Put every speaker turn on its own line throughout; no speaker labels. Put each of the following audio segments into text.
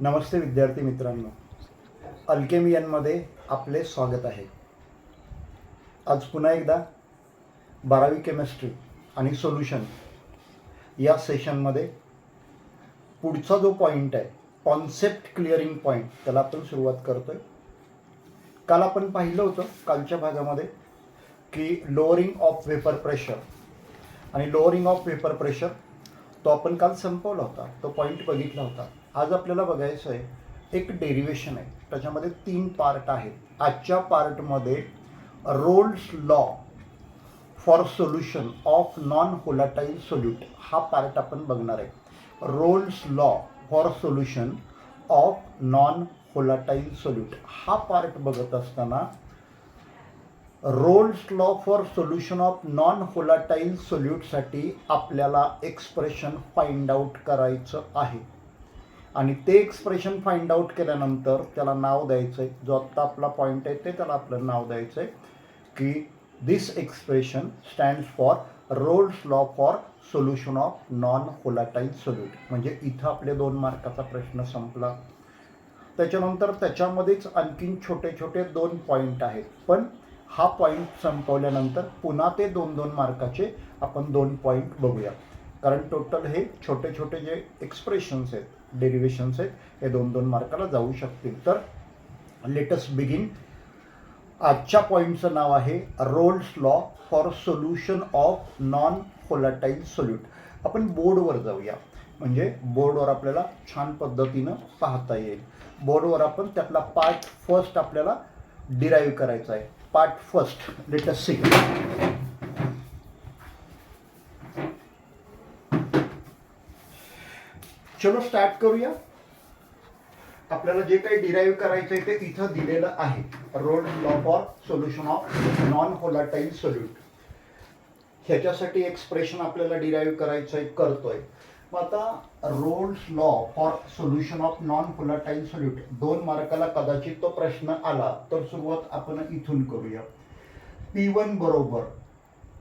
नमस्ते विद्यार्थी मित्रांनो, अल्केमियनमध्ये आपले स्वागत आहे. आज पुन्हा एकदा 12वी केमिस्ट्री आणि सोल्युशन या सेशनमध्ये पुढचा जो पॉईंट आहे, कॉन्सेप्ट क्लिअरिंग पॉईंट, त्याला आपण सुरुवात करतोय. काल आपण पाहिलं होतं कालच्या भागामध्ये की लोअरिंग ऑफ वेपर प्रेशर आणि लोअरिंग ऑफ वेपर प्रेशर तो आपण काल संपवला होता, तो पॉईंट बघितला होता. आज आपल्याला बघायचं आहे एक डेरिवेशन आहे, त्याच्यामध्ये 3 पार्ट आहेत. आजच्या पार्टमध्ये Raoult's law for solution of non volatile solute हा पार्ट आपण बघणार आहे. Raoult's law for solution of non volatile solute हा पार्ट बघत असताना Raoult's law for solution of non volatile सोल्यूटसाठी आपल्याला एक्सप्रेशन फाइंड आउट करायचं आहे आणि ते एक्सप्रेशन फाइंड आउट केल्यानंतर त्याला नाव द्यायचं आहे. जो आत्ता आपला पॉईंट आहे ते त्याला आपलं नाव द्यायचं आहे की this expression stands for Raoult's law for solution of non volatile solute. म्हणजे इथं आपले 2 मार्काचा प्रश्न संपला. त्याच्यानंतर त्याच्यामध्येच आणखीन छोटे छोटे 2 पॉईंट आहेत, पण हा पॉईंट संपवल्यानंतर पुन्हा ते 2-2 मार्काचे आपण 2 पॉईंट बघूया. कारण टोटल हे छोटे छोटे जे एक्सप्रेशन्स आहेत, डेरिवेशन्स आहेत, हे 2-2 मार्काला जाऊ शकतील. तर लेटस बिगिन. आजच्या पॉईंटचं नाव आहे Raoult's law for solution of non volatile solute. आपण बोर्डवर जाऊया, म्हणजे बोर्डवर आपल्याला छान पद्धतीनं पाहता येईल. बोर्डवर आपण त्यातला पार्ट फर्स्ट आपल्याला डिराईव्ह करायचा आहे. Part first, let us see. चलो स्टार्ट करूया. आपल्याला जे काही डिराईव्ह करायचं आहे ते इथं दिलेलं आहे. Raoult's law for solution of non volatile solute. ह्याच्यासाठी एक्सप्रेशन आपल्याला डिराईव्ह करायचं आहे, करतोय. मग आता Raoult's law for solution of non volatile solute 2 मार्काला कदाचित तो प्रश्न आला तर सुरुवात आपण इथून करूया. P1 बरोबर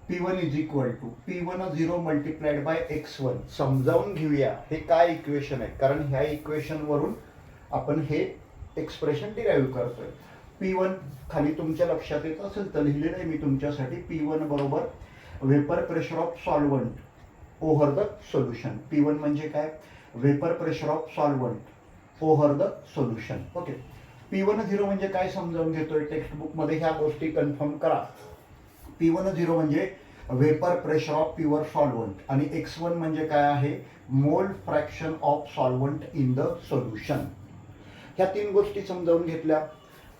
P1 is equal to P1 0 multiplied by x1. समजावून घेऊया हे काय इक्वेशन आहे, कारण ह्या इक्वेशनवरून आपण हे एक्सप्रेशन डिराईव्ह करतोय. P1 खाली तुमच्या लक्षात येत असेल तर लिहिलेलं आहे मी तुमच्यासाठी. P1 बरोबर vapour pressure of solvent over the solution. P1 म्हणजे काय? Vapour pressure of solvent over the solution. Okay. P1 0 म्हणजे काय समजावून घेतोय, टेक्स्टबुक मध्ये ह्या गोष्टी कन्फर्म करा. P1 0 म्हणजे vapour pressure of pure solvent आणि x1 म्हणजे काय आहे, मोल fraction of solvent in the solution. ह्या 3 गोष्टी समजावून घेतल्या.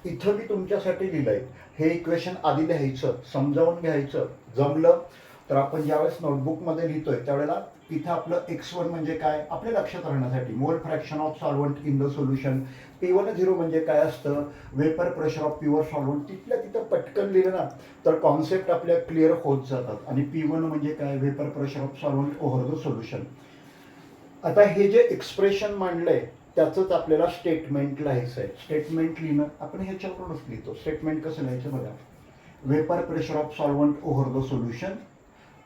इथं मी तुमच्यासाठी लिहिलंय. हे इक्वेशन आधी लिहायचं, समजावून घ्यायचं. जमलं तर आपण ज्यावेळेस नोटबुकमध्ये लिहितोय त्यावेळेला इथं आपलं x1 म्हणजे काय आपल्या लक्षात राहण्यासाठी, मोल fraction of solvent in the solution. P1 0 म्हणजे काय असतं, vapour pressure of pure solvent. तिथल्या तिथं पटकन लिहिलं ना तर कॉन्सेप्ट आपल्या क्लिअर होत जातात. आणि P1 म्हणजे काय, vapour pressure of solvent over the solution. आता हे जे एक्सप्रेशन मांडलंय त्याचंच आपल्याला स्टेटमेंट लिहायचं आहे. स्टेटमेंट लिहिणं आपण ह्याच्यावरूनच लिहितो. स्टेटमेंट कसं लिहायचं बघा. Vapour pressure of solvent over the solution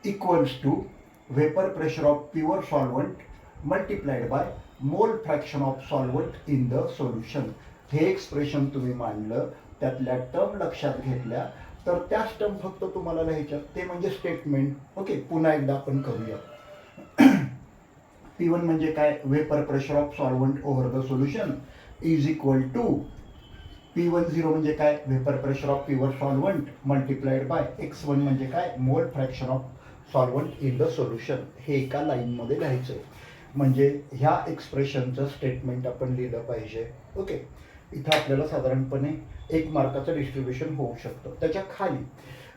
equals to vapour pressure of pure solvent multiplied by mole fraction of solvent in the solution. हे एक्सप्रेशन तुम्ही मांडलं, त्यातल्या टर्म लक्षात घेतल्या तर त्याच टर्म फक्त तुम्हाला लिहायच्या, ते म्हणजे स्टेटमेंट. ओके. पुन्हा एकदा आपण करूया. P1 म्हणजे काय, vapour pressure of solvent over the solution is equal to P1 0 म्हणजे काय, vapour pressure of pure solvent multiplied by x1 म्हणजे काय, mole fraction of solvent in the solution. हे एका लाईनमध्ये लिहायचं आहे. म्हणजे ह्या एक्सप्रेशनचं स्टेटमेंट आपण लिहिलं पाहिजे. ओके. इथं आपल्याला साधारणपणे 1 मार्काचं डिस्ट्रीब्युशन होऊ शकतं. त्याच्या खाली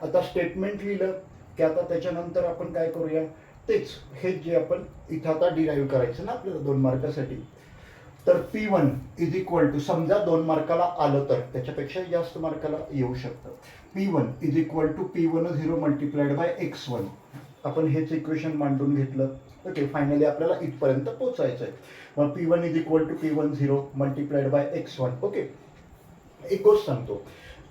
आता स्टेटमेंट लिहिलं की आता त्याच्यानंतर आपण काय करूया, तेच हे जे आपण इथं आता डिराईव्ह करायचं ना आपल्याला 2 मार्कासाठी. तर P1 इज इक्वल टू, समजा 2 मार्काला आलं तर त्याच्यापेक्षा जास्त मार्काला येऊ शकतं. P1 is equal to P1 0 multiplied by x1. आपण हेच इक्वेशन मांडून घेतलं. ओके. फायनली आपल्याला इथपर्यंत पोहोचायचं आहे. मग P1 is equal to P1 0 multiplied by x1. Okay. एक गोष्ट सांगतो,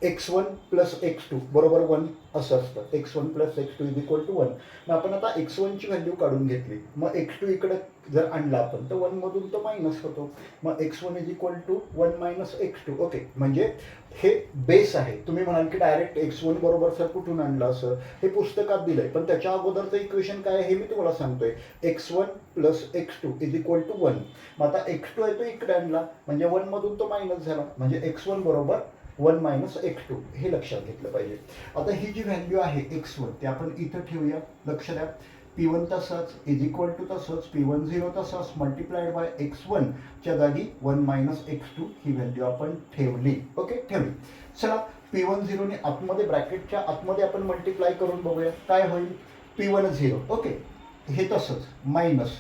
x1 प्लस x2 बरोबर 1 असं असतं. x1 plus x2 is equal to 1. मग आपण आता x1 ची व्हॅल्यू काढून घेतली, मग x2 इकडे जर आणला आपण तर 1 मधून तो मायनस होतो. मग x1 is equal to 1 minus x2. Okay, म्हणजे हे बेस आहे. तुम्ही म्हणाल की डायरेक्ट x1 बरोबर सर कुठून आणलं असं, हे पुस्तकात दिलंय, पण त्याच्या अगोदरचं इक्वेशन काय आहे हे मी तुम्हाला सांगतोय. x1 plus x2 is equal to 1. मग आता x2 आहे तो इकडे आणला म्हणजे 1 मधून तो मायनस झाला, म्हणजे x1 बरोबर 1 मायनस x2 हे लक्षात घेतलं पाहिजे. आता ही जी व्हॅल्यू आहे x1 ते आपण इथं ठेवूया. लक्ष द्या, P1 तसंच इज इक्वल टू तसंच P1 0 तसंच मल्टिप्लाइड बाय x1 च्या जागी 1 मायनस x2 ही व्हॅल्यू आपण ठेवली. ओके, ठेवली. चला P1 0 ने आतमध्ये ब्रॅकेटच्या आतमध्ये आपण मल्टिप्लाय करून बघूया काय होईल. P1 0 ओके, हे तसंच मायनस,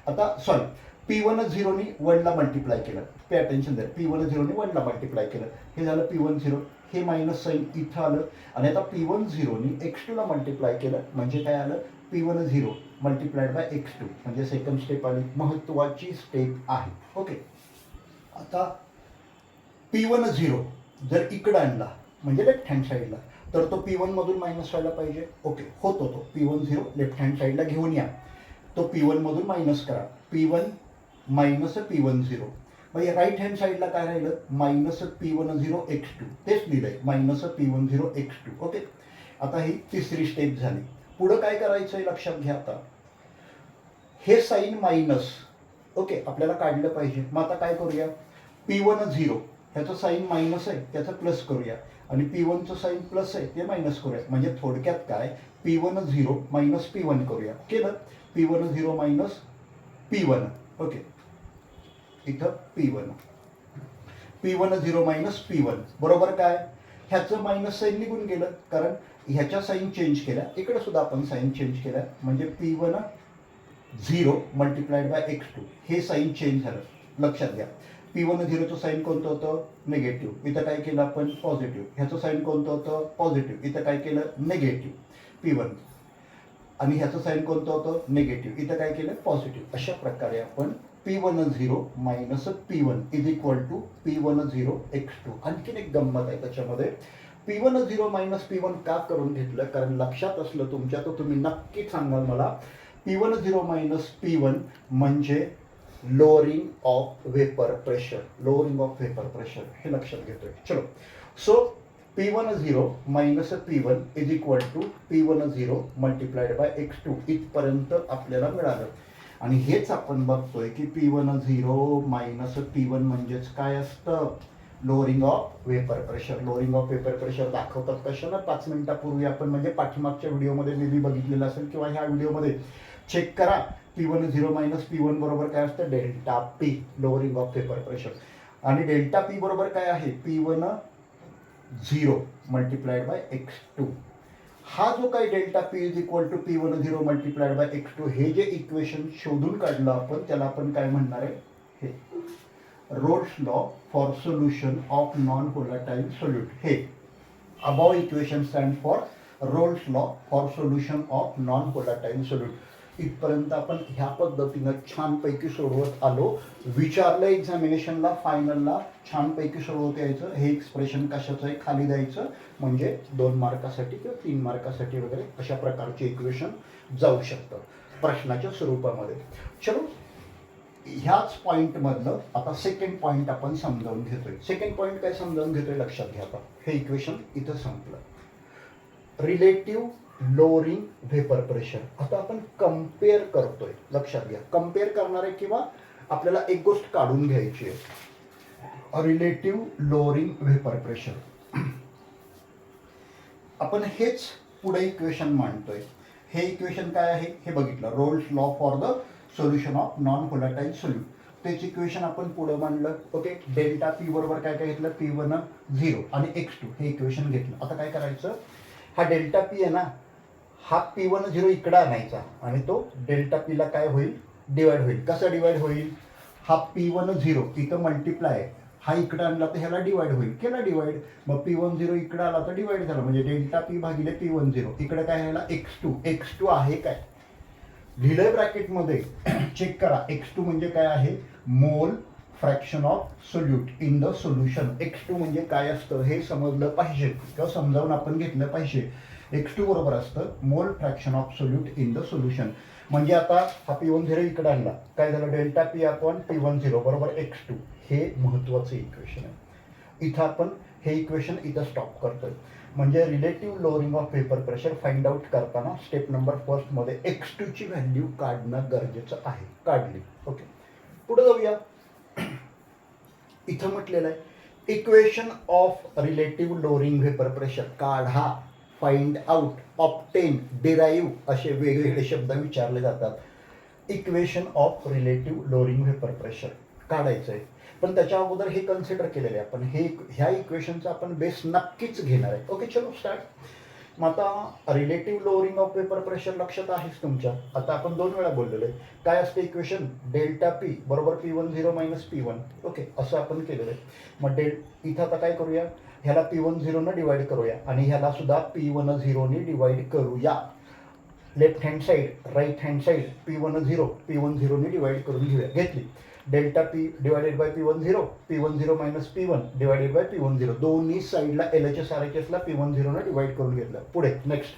आता सॉरी P1 0 ने 1 ला मल्टिप्लाय केलं. पे अटेन्शन द्या, P1 0 ने 1 ला मल्टिप्लाय केलं, हे झालं P1 0. हे मायनस साईन इथं आलं आणि आता P1 0 ने x2 ला मल्टिप्लाय केलं म्हणजे काय आलं, P1 0 मल्टिप्लाइड बाय x2, म्हणजे सेकंड स्टेप आली, महत्वाची स्टेप आहे. ओके, आता P1 0 जर इकडं आणला म्हणजे लेफ्ट हँड साईडला तर तो P1 मधून मायनस व्हायला पाहिजे. ओके, होतो तो P1 0 लेफ्ट हँड साईडला घेऊन या, तो P1 मधून मायनस करा. P1 मायनस P1 0, म्हणजे राईट हँड साईडला काय राहिलं, मायनस P1 0 x2, तेच लिहिलंय मायनस P1 0 x2. ओके, आता ही तिसरी स्टेप झाली. पुढं काय करायचं आहे लक्षात घ्या. आता हे साईन मायनस ओके आपल्याला काढलं पाहिजे. मग आता काय करूया, P1 0 ह्याचं साईन मायनस आहे त्याचं प्लस करूया आणि P1चं साईन प्लस आहे ते मायनस करूया. म्हणजे थोडक्यात काय, P1 0 मायनस P1 करूया. केलं, P1 0 मायनस P1. ओके, इथं P1 0 मायनस P1 बरोबर काय, ह्याचं मायनस साईन निघून गेलं कारण ह्याच्या साईन चेंज केल्या, इकडे सुद्धा आपण साईन चेंज केल्या, म्हणजे P1 0 मल्टिप्लाइड बाय x2 हे साईन चेंज झालं. लक्षात घ्या, P1 0चं साईन कोणतं होतं, निगेटिव्ह, इथं काय केलं आपण पॉझिटिव्ह. ह्याचं साईन कोणतं होतं, पॉझिटिव्ह, इथं काय केलं निगेटिव्ह P1. आणि ह्याचं साईन कोणतं होतं, निगेटिव्ह, इथं काय केलं पॉझिटिव्ह. अशा प्रकारे आपण P1 0 minus P1 is equal to P1 0 x2. आणखीन एक गंमत आहे त्याच्यामध्ये, P1 0 मायनस P1 का करून घेतलं, कारण लक्षात असलं तुमच्या तर तुम्ही नक्की सांगाल मला. P1 0 मायनस P1 म्हणजे lowering of vapour pressure, lowering of vapour pressure हे लक्षात घेतोय. चलो, so P1 0 minus P1 is equal to P1 0 multiplied by x2 इथपर्यंत आपल्याला मिळालं. आणि हेच आपण बघतोय की P1 0 मायनस P1 म्हणजेच काय असतं, lowering of vapour pressure. Lowering of vapour pressure दाखवतात कशाला, 5 मिनिटापूर्वी आपण म्हणजे पाठीमागच्या व्हिडिओमध्ये मे बी बघितलेलं असेल किंवा ह्या व्हिडिओमध्ये चेक करा. P1 0 मायनस P1 बरोबर काय असतं, delta P, lowering of vapour pressure. आणि डेल्टा P बरोबर काय आहे, P1 0 मल्टिप्लाइड बाय x2. हा जो काही delta P is equal to P1 0 multiplied by x2 हे जे इक्वेशन शोधून काढलं आपण त्याला आपण काय म्हणणार आहे, हे Raoult's law for solution of non volatile solute. हे above equation stand for Raoult's law for solution of non volatile solute. इथपर्यंत आपण ह्या पद्धतीनं छानपैकी सोडवत आलो. विचारलं एक्झामिनेशनला फायनलला छानपैकी सोडवत यायचं. हे एक्सप्रेशन कशाचं आहे खाली द्यायचं, म्हणजे 2 मार्कासाठी किंवा 3 मार्कासाठी वगैरे अशा प्रकारचे इक्वेशन जाऊ शकतं प्रश्नाच्या स्वरूपामध्ये. चलो, ह्याच पॉईंटमधलं आता सेकंड पॉईंट आपण समजावून घेतोय. सेकंड पॉईंट काय समजावून घेतोय लक्षात घ्या. आता हे इक्वेशन इथं संपलं. Relative lowering vapour pressure. आता आपण कम्पेअर करतोय, लक्षात घ्या. कम्पेअर करणार आहे किंवा आपल्याला एक गोष्ट काढून घ्यायची आहे, रिलेटिव्ह लोअरिंग व्हेपर प्रेशर. आपण हेच पुढे इक्वेशन मांडतोय. हे इक्वेशन काय आहे हे बघितलं, Raoult's law for the solution of non volatile solute. तेच इक्वेशन आपण पुढे मांडलं. ओके, डेल्टा P बरोबर काय काय घेतलं, P1 0 आणि x2 हे इक्वेशन घेतलं. आता काय करायचं, हा डेल्टा P आहे ना, हा P1 0 इकडे आणायचा आणि तो डेल्टा P ला काय होईल, डिवाइड होईल. कसं डिवाइड होईल, हा P1 0 इथं मल्टिप्लाय, हा इकडे आणला तर ह्याला डिवाइड होईल. केला डिवाइड, मग P1 0 इकडे आला तर डिवाइड झाला, म्हणजे डेल्टा P भागिले P1 0. इकडे काय ह्याला x2 आहे काय लिहिलंय ब्रॅकेटमध्ये, चेक करा. x2 म्हणजे काय आहे, मोल fraction of solute in the solution. x2 म्हणजे काय असतं हे समजलं पाहिजे किंवा समजावून आपण घेतलं पाहिजे. x2 बरोबर असतं मोल fraction of solute in the solution. म्हणजे आता हा P10 इकडे आणला, काय झालं, डेल्टा पी अपॉन P10 बरोबर x2. हे महत्त्वाचं इक्वेशन आहे. इथं आपण हे इक्वेशन इथं स्टॉप करतोय. म्हणजे relative lowering of vapour pressure find out करताना स्टेप नंबर फर्स्टमध्ये x2 ची व्हॅल्यू काढणं गरजेचं आहे. काढली. ओके, पुढे जाऊया. इथं म्हटलेलं आहे equation of relative lowering vapour pressure काढा, फाइंड आउट, ऑप्टेन, डिराईव्ह असे वेगवेगळे शब्द विचारले जातात. Equation of relative lowering vapour pressure काढायचं आहे, पण त्याच्या अगोदर हे कन्सिडर केलेले आपण ह्या इक्वेशनचा आपण बेस नक्कीच घेणार आहे. ओके, चलो स्टार्ट. मग आता relative lowering of vapour pressure लक्षात आहेच तुमच्या. आता आपण 2 वेळा बोललेलो आहे. काय असते इक्वेशन, डेल्टा पी बरोबर P10 मायनस P1. ओके, असं आपण केलेलं आहे. मग इथं आता काय करूया, ह्याला P10 न डिवाइड करूया आणि ह्याला सुद्धा P10 ने डिवाइड करूया. Left hand side, right hand side P10 ने डिवाइड करून घेऊया. घेतली. Delta P divided by P10 minus P1 divided by P10. दोन्ही साईडला LHS RHSला P10 ने डिवाइड करून घेतलं. पुढे नेक्स्ट.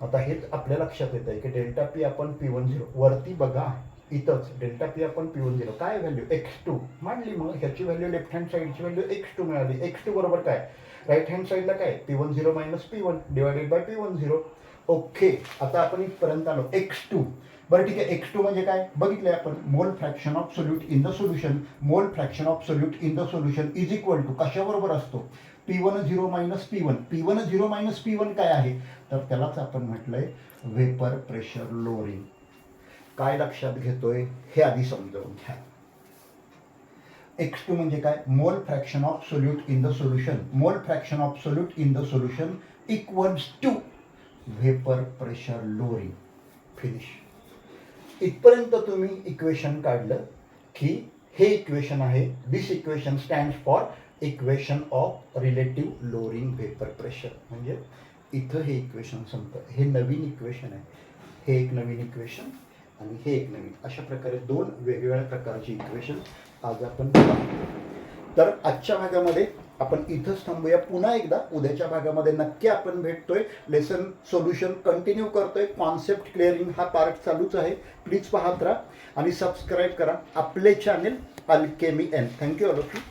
आता हेच आपल्या लक्षात येत आहे की डेल्टा पी आपण P10 वरती बघा, इथंच डेल्टा पी आपण P10 काय व्हॅल्यू x2 मांडली. मग ह्याची व्हॅल्यू लेफ्ट हँड साईडची व्हॅल्यू x2 मिळाली. x2 बरोबर काय, राईट हँड साईडला काय P10 minus P1 divided by P10. Okay, आता आपण इथपर्यंत आलो. x2 बरं ठीक आहे. x2 म्हणजे काय बघितलंय आपण, mole fraction of solute in the solution. Mole fraction of solute in the solution is equal to कशाबरोबर असतो, P10 minus P1. P10 minus P1 काय आहे, तर त्यालाच आपण म्हटलंय वेपर प्रेशर लोअरिंग. काय लक्षात घेतोय हे आधी समजावून घ्या. x2 म्हणजे काय, mole fraction of solute in the solution. Mole fraction of solute in the solution equals to vapour pressure lowering. Finish. इथपर्यंत तुम्ही इक्वेशन काढलं की हे इक्वेशन आहे. This equation stands for equation of relative lowering vapour pressure. म्हणजे इथं हे equation संपतं. हे नवीन इक्वेशन आहे. हे एक नवीन इक्वेशन आणि हे एक नवीन, अशा प्रकारे 2 वेगवेगळ्या प्रकारची इक्वेशन आज आपण पाहतो. तर आजच्या भागामध्ये आपण इथंच थांबूया. पुन्हा एकदा उद्याच्या भागामध्ये नक्की आपण भेटतोय. लेसन सोल्युशन कंटिन्यू करतोय. कॉन्सेप्ट क्लिअरिंग हा पार्ट चालूच आहे. प्लीज पाहत राहा आणि सबस्क्राईब करा आपले channel alchemy N. Thank you all of you.